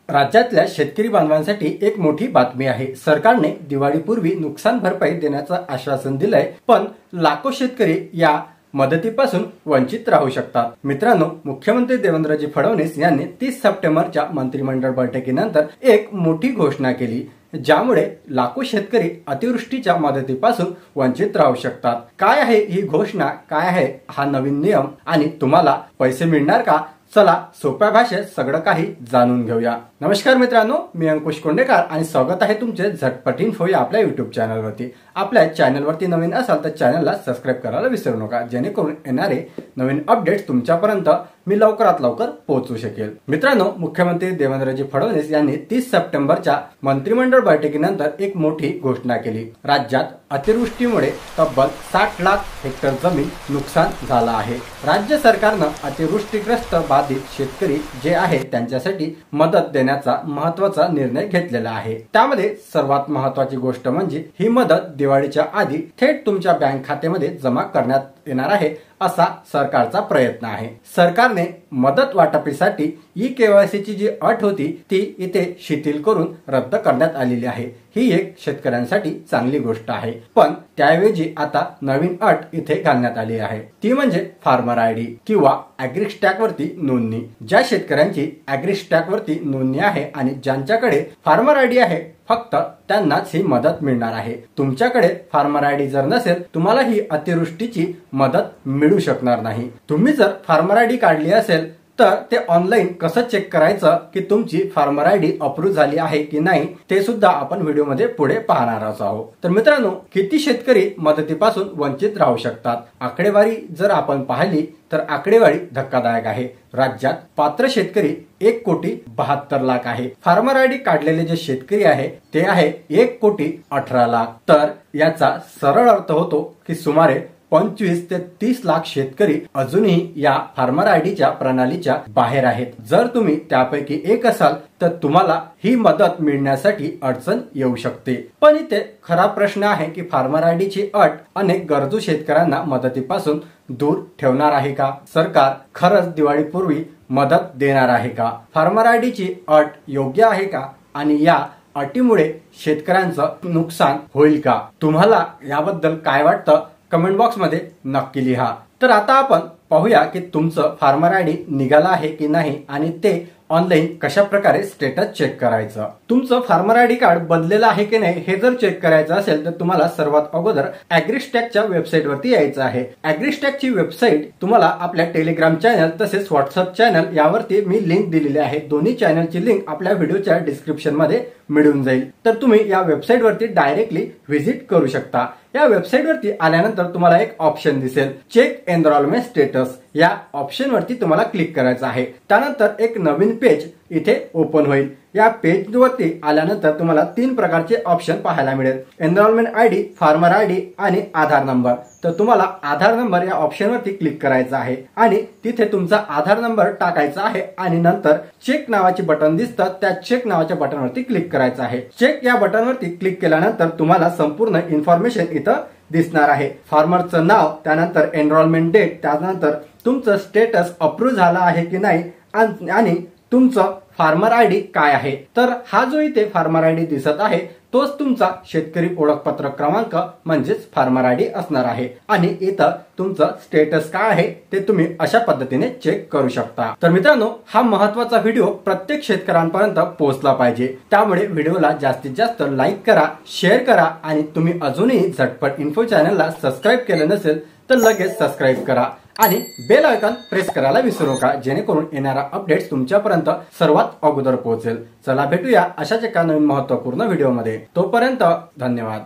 राज्यातल्या शेतकरी बांधवांसाठी एक मोठी बातमी आहे। सरकारने दिवाळीपूर्वी नुकसान भरपाई देण्याचं आश्वासन दिलंय, पण लाखो शेतकरी या मदतीपासून वंचित राहू शकतात। मित्रांनो, मुख्यमंत्री देवेंद्रजी फडणवीस यांनी 30 सप्टेंबरच्या मंत्रिमंडळ बैठकीनंतर एक मोठी घोषणा केली, ज्यामुळे लाखो शेतकरी अतिवृष्टीच्या मदतीपासून वंचित राहू शकतात। काय आहे ही घोषणा, काय आहे हा नवीन नियम आणि तुम्हाला पैसे मिळणार का? चला सोप्या भाषेत सगळं काही जाणून घेऊया। नमस्कार मित्रांनो, मी अंकुश कोंडेकर आणि स्वागत आहे तुमचे झटपट इन्फो या आपल्या YouTube चॅनलवरती। आपल्या चॅनलवरती नवीन असाल तर चॅनलला सबस्क्राइब करायला विसरू नका, जेणेकरून येणारे नवीन अपडेट्स तुमच्यापर्यंत मी लवकरात लवकर पोहोचू शकेल। मित्रांनो, मुख्यमंत्री देवेंद्रजी फडणवीस यांनी 30 सप्टेंबरच्या मंत्रिमंडळ बैठकीनंतर एक मोठी घोषणा केली। राज्यात अतिवृष्टीमुळे तब्बल 60 लाख हेक्टर जमीन नुकसान झालं आहे। राज्य सरकारनं अतिवृष्टीग्रस्त बाधित शेतकरी जे आहे त्यांच्यासाठी मदत देण्याचा महत्त्वाचा निर्णय घेतलेला आहे। त्यामध्ये सर्वात महत्त्वाची गोष्ट म्हणजे ही मदत दिवाळीच्या आधी थेट तुमच्या बँक खात्यामध्ये जमा करण्यात येणार आहे, असा सरकारचा प्रयत्न आहे। सरकारने मदत वाटपीसाठी ई-केवायसी ची जी अट होती ती इथे शिथिल करून रद्द करण्यात आलेली आहे। ही एक शेतकऱ्यांसाठी चांगली गोष्ट आहे, पण त्याऐवजी आता नवीन अट इथे घालण्यात आली आहे, ती म्हणजे फार्मर आयडी किंवा ॲग्रीस्टॅक वरती नोंदणी। ज्या शेतकऱ्यांची ॲग्रीस्टॅक वरती नोंदणी आहे आणि ज्यांच्याकडे फार्मर आयडी आहे फक्त त्यांनाच ही मदत मिळणार आहे। तुमच्याकडे फार्मर आयडी जर नसेल, तुम्हाला ही अतिवृष्टीची मदत मिळू शकणार नाही। तुम्ही जर फार्मर आयडी काढली असेल तर ते ऑनलाईन कसं चेक करायचं की तुमची फार्मर आयडी अप्रूव्ह झाली आहे की नाही, ते सुद्धा आपण व्हिडिओमध्ये पुढे पाहणार आहोत। तर मित्रांनो, किती शेतकरी मदतीपासून वंचित राहू शकतात? आकडेवारी जर आपण पाहिली तर आकडेवारी धक्कादायक आहे। राज्यात पात्र शेतकरी 1,72,00,000 आहे। फार्मर आयडी काढलेले जे शेतकरी आहे ते आहे 1,18,00,000। तर याचा सरळ अर्थ होतो की सुमारे 25 ते 30 लाख शेतकरी अजूनही या फार्मर आयडीच्या प्रणालीच्या बाहेर आहेत। जर तुम्ही त्यापैकी एक असाल तर तुम्हाला ही मदत मिळण्यासाठी अडचण येऊ शकते। पण इथे खरा प्रश्न आहे की फार्मर आयडीची अट अनेक गरजू शेतकऱ्यांना मदतीपासून दूर ठेवणार आहे का? सरकार खरंच दिवाळीपूर्वी मदत देणार आहे का? फार्मर आयडीची अट योग्य आहे का? आणि या अटीमुळे शेतकऱ्यांचं नुकसान होईल का? तुम्हाला याबद्दल काय वाटतं? कमेंट बॉक्स मध्ये नक्की लिहा। तर आता आपण पाहूया की तुमचं फार्मर आयडी निघाला आहे की नाही आणि ते ऑनलाईन कशा प्रकारे स्टेटस चेक करायचं। तुमचं फार्मर आयडी कार्ड बदलेलं आहे की नाही हे जर चेक करायचं असेल तर तुम्हाला सर्वात अगोदर ॲग्रीस्टॅकच्या वेबसाईट वरती यायचं आहे। ॲग्रीस्टॅकची वेबसाईट तुम्हाला आपल्या टेलिग्राम चॅनल तसेच व्हॉट्सअप चॅनल यावरती मी लिंक दिलेली आहे। दोन्ही चॅनलची लिंक आपल्या व्हिडिओच्या डिस्क्रिप्शन मध्ये मिळून जाईल। तर तुम्ही या वेबसाईट वरती डायरेक्टली व्हिजिट करू शकता। या वेबसाईट वरती आल्यानंतर तुम्हाला एक ऑप्शन दिसेल, चेक एनरोलमेंट स्टेटस। या ऑप्शन वरती तुम्हाला क्लिक करायचं आहे। त्यानंतर एक नवीन पेज इथे ओपन होईल। या पेज वरती आल्यानंतर तुम्हाला 3 प्रकारचे ऑप्शन पाहायला मिळेल, एनरोलमेंट आयडी, फार्मर आयडी आणि आधार नंबर। तर तुम्हाला आधार नंबर या ऑप्शन वरती क्लिक करायचं आहे आणि तिथे तुमचा आधार नंबर टाकायचा आहे आणि नंतर चेक नावाचे बटन दिसतं, त्या चेक नावाच्या बटन वरती क्लिक करायचं आहे। चेक या बटन वरती क्लिक केल्यानंतर तुम्हाला संपूर्ण इन्फॉर्मेशन इथं दिसणार आहे। फार्मरचं नाव, त्यानंतर एनरोलमेंट डेट, त्यानंतर तुमचं स्टेटस अप्रूव्ह झाला आहे की नाही आणि तुमचं फार्मर आयडी काय आहे। तर हा जो इथे फार्मर आयडी दिसत आहे तोच तुमचा शेतकरी ओळखपत्र क्रमांक म्हणजेच फार्मर आयडी असणार आहे आणि इथं तुमचं स्टेटस काय आहे ते तुम्ही अशा पद्धतीने चेक करू शकता। तर मित्रांनो, हा महत्त्वाचा व्हिडिओ प्रत्येक शेतकऱ्यांपर्यंत पोहोचला पाहिजे, त्यामुळे व्हिडिओला जास्तीत जास्त लाईक करा, शेअर करा आणि तुम्ही अजूनही झटपट इन्फो चॅनलला सबस्क्राईब केलं नसेल तर लगेच सबस्क्राईब करा आणि बेल आयकॉन प्रेस करायला विसरू नका, जेणेकरून येणारा अपडेट्स तुमच्यापर्यंत सर्वात अगोदर पोहोचेल। चला भेटूया अशाच एका नवीन महत्त्वपूर्ण व्हिडिओमध्ये। तोपर्यंत धन्यवाद।